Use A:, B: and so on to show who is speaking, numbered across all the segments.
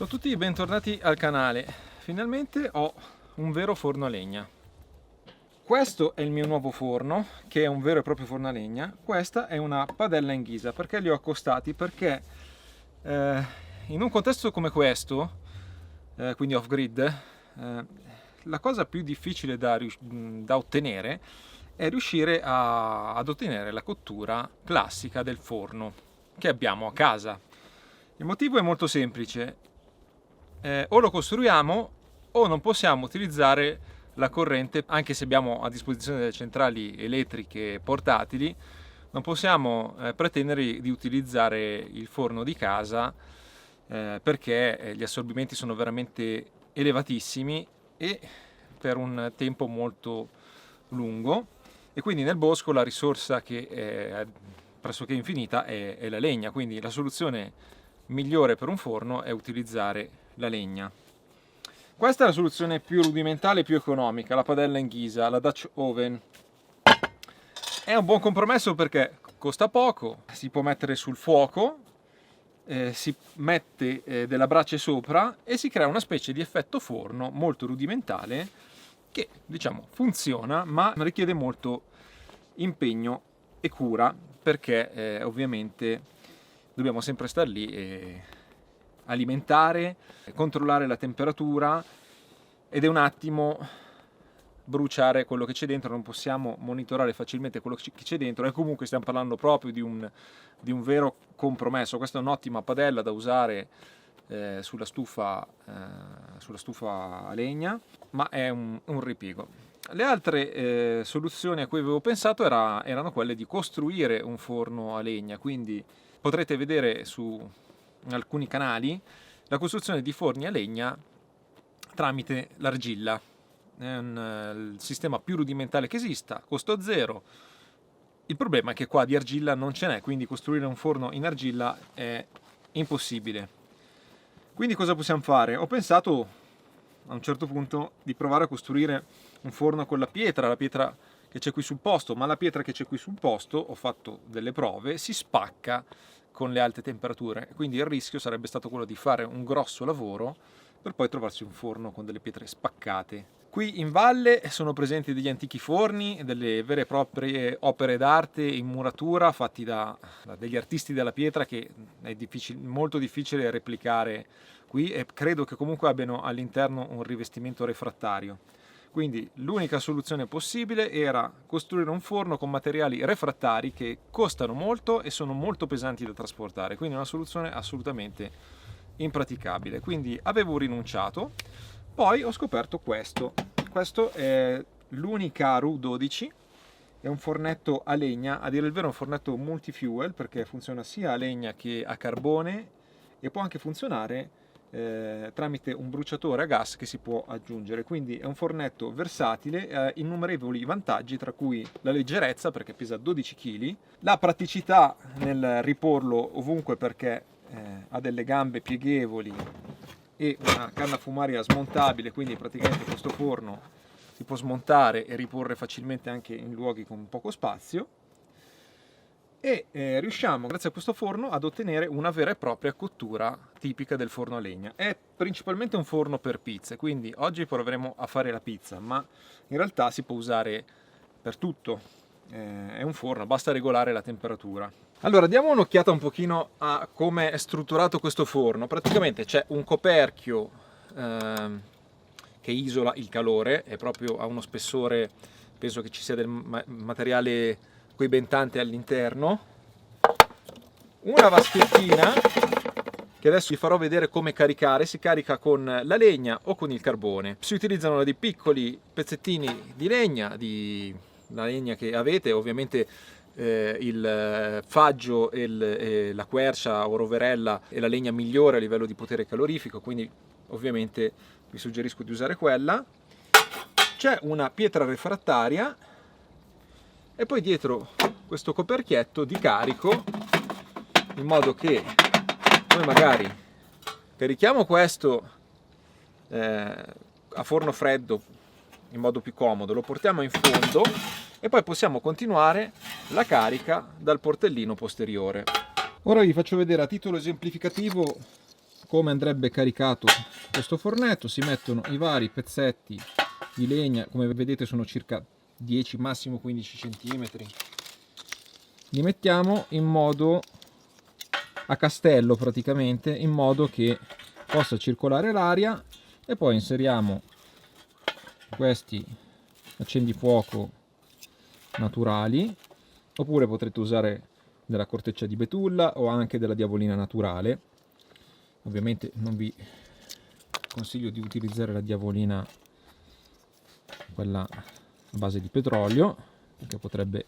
A: Ciao a tutti, bentornati al canale. Finalmente ho un vero forno a legna. Questo è il mio nuovo forno, che è un vero e proprio forno a legna. Questa è una padella in ghisa. Perché li ho accostati? Perché in un contesto come questo, quindi off-grid, la cosa più difficile da ottenere è riuscire ad ottenere la cottura classica del forno che abbiamo a casa. Il motivo è molto semplice. O lo costruiamo o non possiamo utilizzare la corrente, anche se abbiamo a disposizione delle centrali elettriche portatili, non possiamo pretendere di utilizzare il forno di casa perché gli assorbimenti sono veramente elevatissimi e per un tempo molto lungo, e quindi nel bosco la risorsa che è pressoché infinita è la legna, quindi la soluzione migliore per un forno è utilizzare la legna. Questa è la soluzione più rudimentale e più economica, la padella in ghisa, la Dutch Oven. È un buon compromesso perché costa poco, si può mettere sul fuoco, si mette della brace sopra e si crea una specie di effetto forno molto rudimentale che, diciamo, funziona, ma richiede molto impegno e cura perché ovviamente dobbiamo sempre star lì e alimentare, controllare la temperatura, ed è un attimo bruciare quello che c'è dentro, non possiamo monitorare facilmente quello che c'è dentro, e comunque stiamo parlando proprio di un vero compromesso. Questa è un'ottima padella da usare sulla stufa a legna, ma è un ripiego. Le altre soluzioni a cui avevo pensato erano quelle di costruire un forno a legna, quindi potrete vedere su alcuni canali la costruzione di forni a legna tramite l'argilla. È il sistema più rudimentale che esista, costo zero. Il problema è che qua di argilla non ce n'è, quindi costruire un forno in argilla è impossibile. Quindi cosa possiamo fare? Ho pensato a un certo punto di provare a costruire un forno con la pietra che c'è qui sul posto, ma la pietra che c'è qui sul posto, ho fatto delle prove, si spacca con le alte temperature, quindi il rischio sarebbe stato quello di fare un grosso lavoro per poi trovarsi un forno con delle pietre spaccate. Qui in valle sono presenti degli antichi forni, delle vere e proprie opere d'arte in muratura fatti da degli artisti della pietra, che è molto difficile replicare qui, e credo che comunque abbiano all'interno un rivestimento refrattario. Quindi l'unica soluzione possibile era costruire un forno con materiali refrattari che costano molto e sono molto pesanti da trasportare, quindi una soluzione assolutamente impraticabile. Quindi avevo rinunciato, poi ho scoperto questo. Questo è l'Unicaru 12, è un fornetto a legna, a dire il vero un fornetto multifuel perché funziona sia a legna che a carbone, e può anche funzionare tramite un bruciatore a gas che si può aggiungere. Quindi è un fornetto versatile, innumerevoli vantaggi, tra cui la leggerezza perché pesa 12 kg, la praticità nel riporlo ovunque perché ha delle gambe pieghevoli e una canna fumaria smontabile, quindi praticamente questo forno si può smontare e riporre facilmente anche in luoghi con poco spazio, e riusciamo grazie a questo forno ad ottenere una vera e propria cottura tipica del forno a legna. È principalmente un forno per pizze, quindi oggi proveremo a fare la pizza, ma in realtà si può usare per tutto. È un forno, basta regolare la temperatura. Allora, diamo un'occhiata un pochino a come è strutturato questo forno. Praticamente c'è un coperchio che isola il calore, è proprio a uno spessore, penso che ci sia del materiale coibentante all'interno, una vaschettina che adesso vi farò vedere come caricare. Si carica con la legna o con il carbone. Si utilizzano dei piccoli pezzettini di legna, la legna che avete, ovviamente il faggio e la quercia o roverella è la legna migliore a livello di potere calorifico, quindi ovviamente vi suggerisco di usare quella. C'è una pietra refrattaria e poi dietro questo coperchietto di carico, in modo che noi magari carichiamo questo a forno freddo in modo più comodo, lo portiamo in fondo e poi possiamo continuare la carica dal portellino posteriore. Ora vi faccio vedere a titolo esemplificativo come andrebbe caricato questo fornetto. Si mettono i vari pezzetti di legna, come vedete sono circa 10 massimo 15 centimetri. Li mettiamo in modo a castello praticamente, in modo che possa circolare l'aria, e poi inseriamo questi accendifuoco naturali, oppure potrete usare della corteccia di betulla o anche della diavolina naturale. Ovviamente non vi consiglio di utilizzare la diavolina quella a base di petrolio, perché potrebbe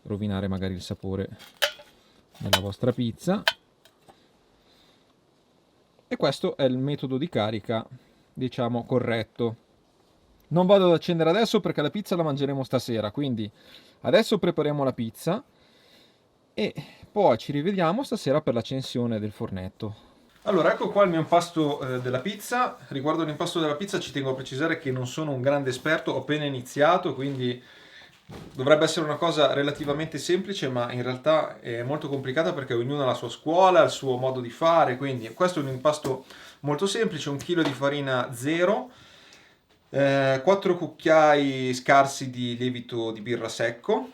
A: rovinare magari il sapore della vostra pizza. E questo è il metodo di carica, diciamo, corretto. Non vado ad accendere adesso perché la pizza la mangeremo stasera, quindi adesso prepariamo la pizza e poi ci rivediamo stasera per l'accensione del fornetto. Allora, ecco qua il mio impasto della pizza. Riguardo l'impasto della pizza ci tengo a precisare che non sono un grande esperto, ho appena iniziato, quindi dovrebbe essere una cosa relativamente semplice, ma in realtà è molto complicata perché ognuno ha la sua scuola, il suo modo di fare, quindi questo è un impasto molto semplice: 1 chilo di farina zero, 4 cucchiai scarsi di lievito di birra secco,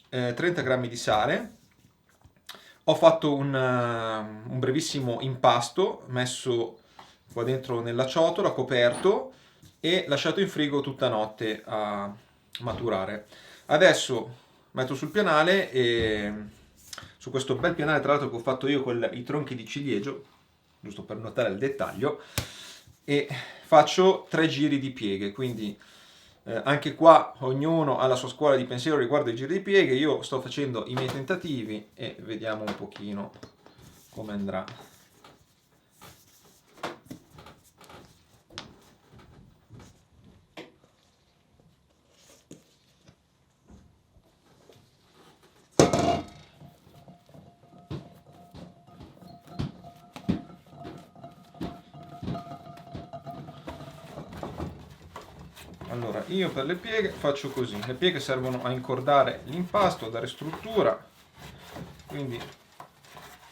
A: 30 grammi di sale. Ho fatto un brevissimo impasto messo qua dentro nella ciotola, coperto e lasciato in frigo tutta notte a maturare. Adesso metto sul pianale, e su questo bel pianale tra l'altro che ho fatto io con i tronchi di ciliegio, giusto per notare il dettaglio, e faccio 3 giri di pieghe, quindi anche qua ognuno ha la sua scuola di pensiero riguardo ai giri di pieghe. Io sto facendo i miei tentativi e vediamo un pochino come andrà. Allora, io per le pieghe faccio così: le pieghe servono a incordare l'impasto, a dare struttura, quindi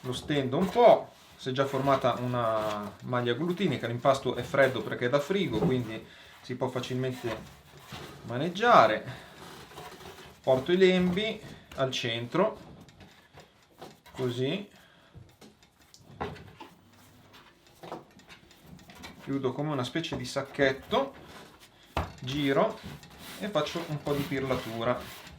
A: lo stendo un po'. Si è già formata una maglia glutinica, l'impasto è freddo perché è da frigo, quindi si può facilmente maneggiare. Porto i lembi al centro, così, chiudo come una specie di sacchetto, giro e faccio un po' di pirlatura.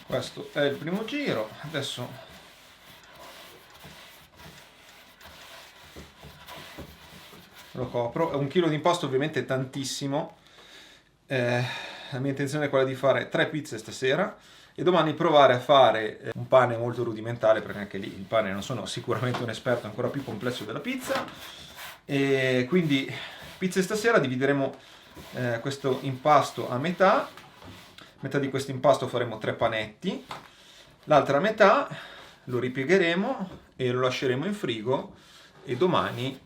A: Questo è il primo giro. Adesso lo copro. 1 chilo di impasto ovviamente è tantissimo. La mia intenzione è quella di fare 3 pizze stasera e domani provare a fare un pane molto rudimentale, perché anche lì il pane non sono sicuramente un esperto, ancora più complesso della pizza. E quindi pizze stasera divideremo questo impasto a metà. Metà di questo impasto faremo 3 panetti, l'altra metà lo ripiegheremo e lo lasceremo in frigo e domani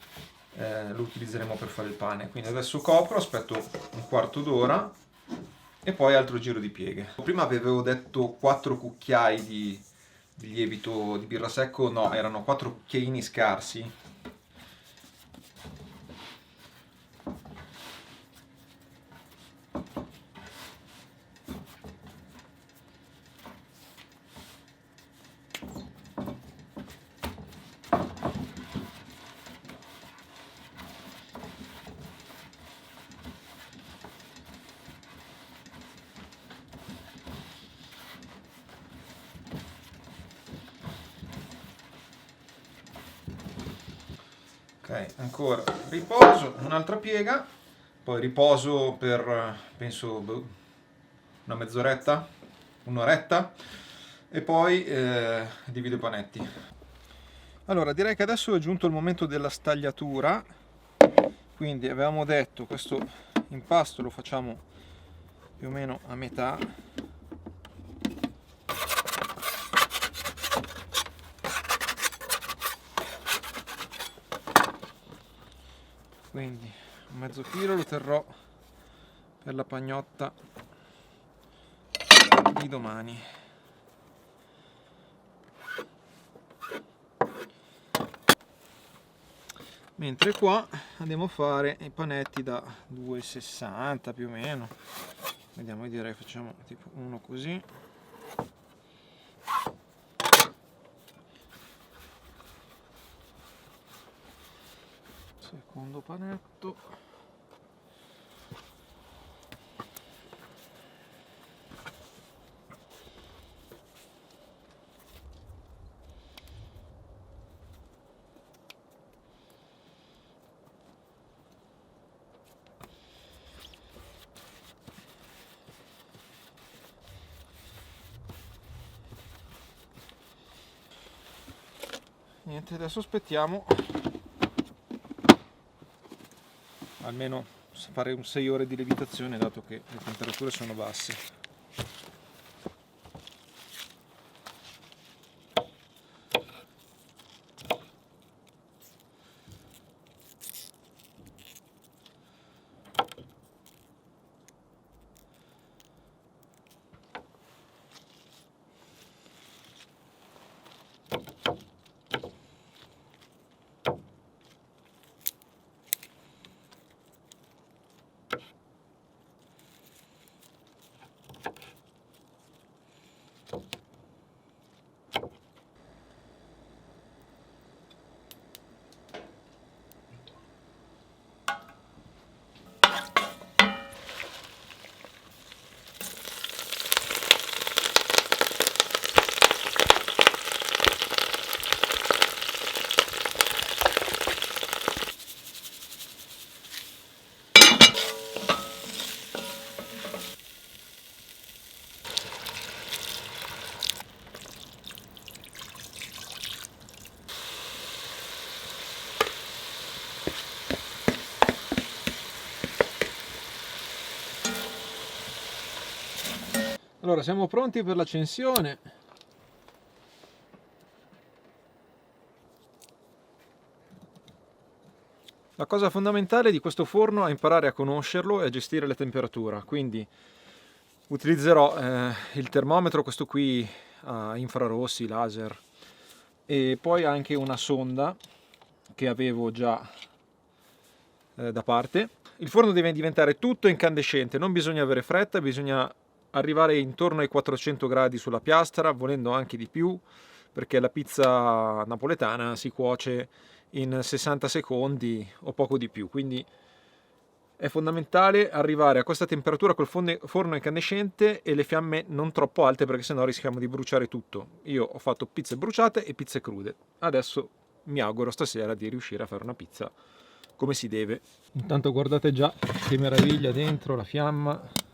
A: lo utilizzeremo per fare il pane. Quindi adesso copro, aspetto un quarto d'ora e poi altro giro di pieghe. Prima avevo detto 4 cucchiai di lievito di birra secco, no, erano 4 cucchiaini scarsi. Ok, ancora riposo, un'altra piega, poi riposo per penso una mezz'oretta, un'oretta e poi divido i panetti. Allora, direi che adesso è giunto il momento della stagliatura. Quindi avevamo detto questo impasto lo facciamo più o meno a metà. quindi un mezzo filo lo terrò per la pagnotta di domani. Mentre qua andiamo a fare i panetti da 2,60 più o meno. Vediamo, direi facciamo tipo uno così. Secondo panetto. Niente, adesso aspettiamo almeno fare un 6 ore di lievitazione, dato che le temperature sono basse. Allora, siamo pronti per l'accensione. La cosa fondamentale di questo forno è imparare a conoscerlo e a gestire la temperatura, quindi utilizzerò il termometro, questo qui a infrarossi, laser, e poi anche una sonda che avevo già da parte. Il forno deve diventare tutto incandescente, non bisogna avere fretta, bisogna arrivare intorno ai 400 gradi sulla piastra, volendo anche di più, perché la pizza napoletana si cuoce in 60 secondi o poco di più, quindi è fondamentale arrivare a questa temperatura col forno incandescente e le fiamme non troppo alte, perché sennò rischiamo di bruciare tutto. Io ho fatto pizze bruciate e pizze crude, adesso mi auguro stasera di riuscire a fare una pizza come si deve. Intanto guardate già che meraviglia dentro la fiamma.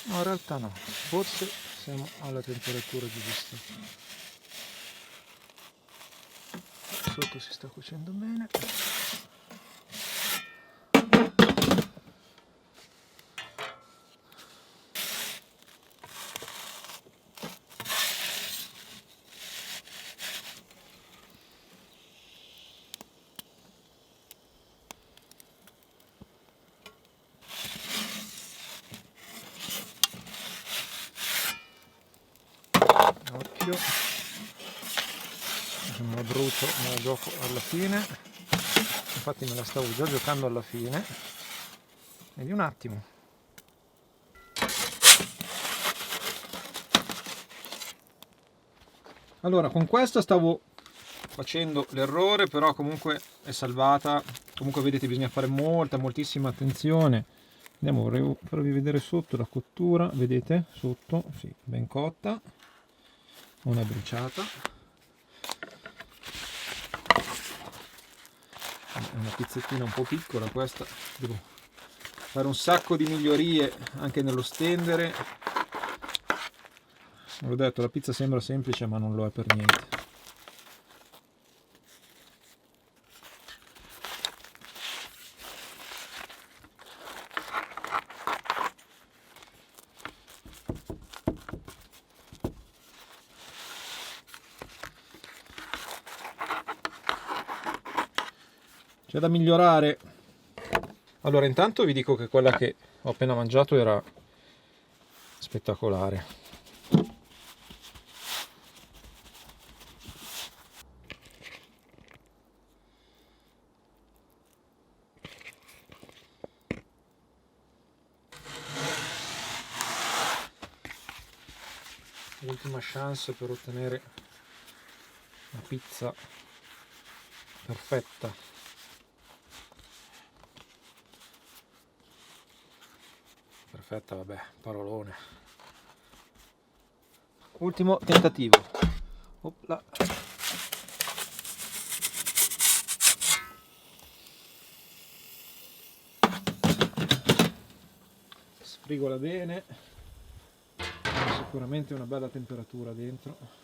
A: No, in realtà no, forse siamo alla temperatura giusta. Sotto si sta cuocendo bene. occhio, me la brucio, me la gioco alla fine, infatti me la stavo già giocando alla fine, e di un attimo. Allora, con questa stavo facendo l'errore, però comunque è salvata. Comunque vedete, bisogna fare moltissima attenzione. Andiamo, vorrei farvi vedere sotto la cottura, vedete? Sotto, sì, ben cotta, non è bruciata. È una pizzettina un po' piccola questa, devo fare un sacco di migliorie anche nello stendere. L'ho detto, la pizza sembra semplice ma non lo è per niente. C'è da migliorare. Allora, intanto vi dico che quella che ho appena mangiato era spettacolare. Ultima chance per ottenere una pizza perfetta. Perfetta, vabbè, parolone. Ultimo tentativo. Opla. Sfrigola bene. Sicuramente una bella temperatura dentro.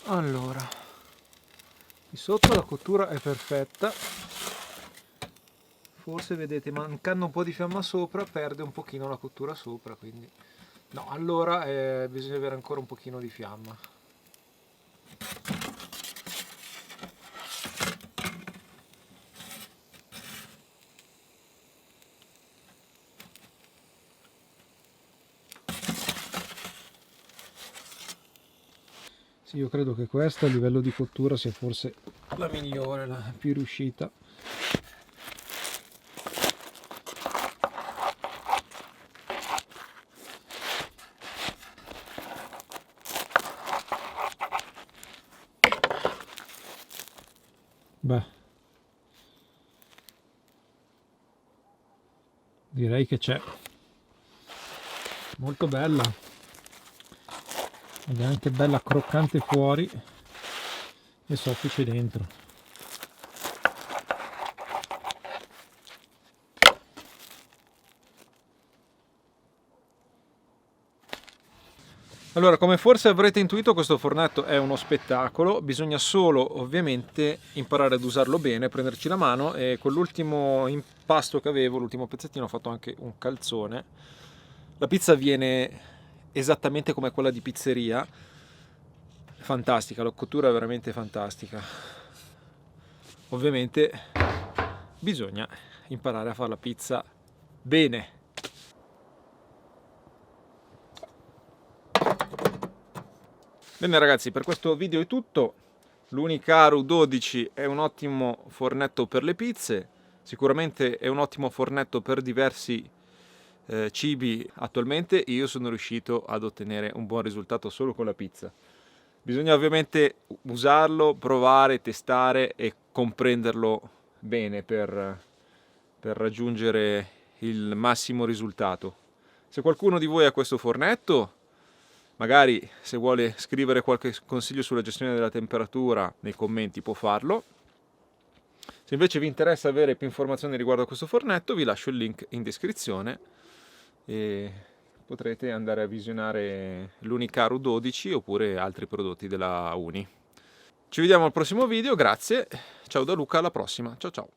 A: Allora, di sotto la cottura è perfetta, forse vedete, mancando un po' di fiamma sopra perde un pochino la cottura sopra, quindi no, allora bisogna avere ancora un pochino di fiamma. Sì, io credo che questa a livello di cottura sia forse la migliore, la più riuscita. Beh, direi che c'è. Molto bella. Ed è anche bella croccante fuori e soffice dentro. Allora, come forse avrete intuito, questo fornetto è uno spettacolo, bisogna solo ovviamente imparare ad usarlo bene, prenderci la mano, e con l'ultimo impasto che avevo, l'ultimo pezzettino, ho fatto anche un calzone. La pizza viene esattamente come quella di pizzeria, fantastica, la cottura è veramente fantastica. Ovviamente bisogna imparare a fare la pizza bene. Bene ragazzi, per questo video è tutto. L'Unicaru 12 è un ottimo fornetto per le pizze, sicuramente è un ottimo fornetto per diversi cibi. Attualmente io sono riuscito ad ottenere un buon risultato solo con la pizza. Bisogna ovviamente usarlo, provare, testare e comprenderlo bene per raggiungere il massimo risultato. Se qualcuno di voi ha questo fornetto, magari se vuole scrivere qualche consiglio sulla gestione della temperatura nei commenti può farlo. Se invece vi interessa avere più informazioni riguardo a questo fornetto, vi lascio il link in descrizione e potrete andare a visionare l'Unicaru 12 oppure altri prodotti della Uni. Ci vediamo al prossimo video, grazie, ciao da Luca, alla prossima, ciao ciao!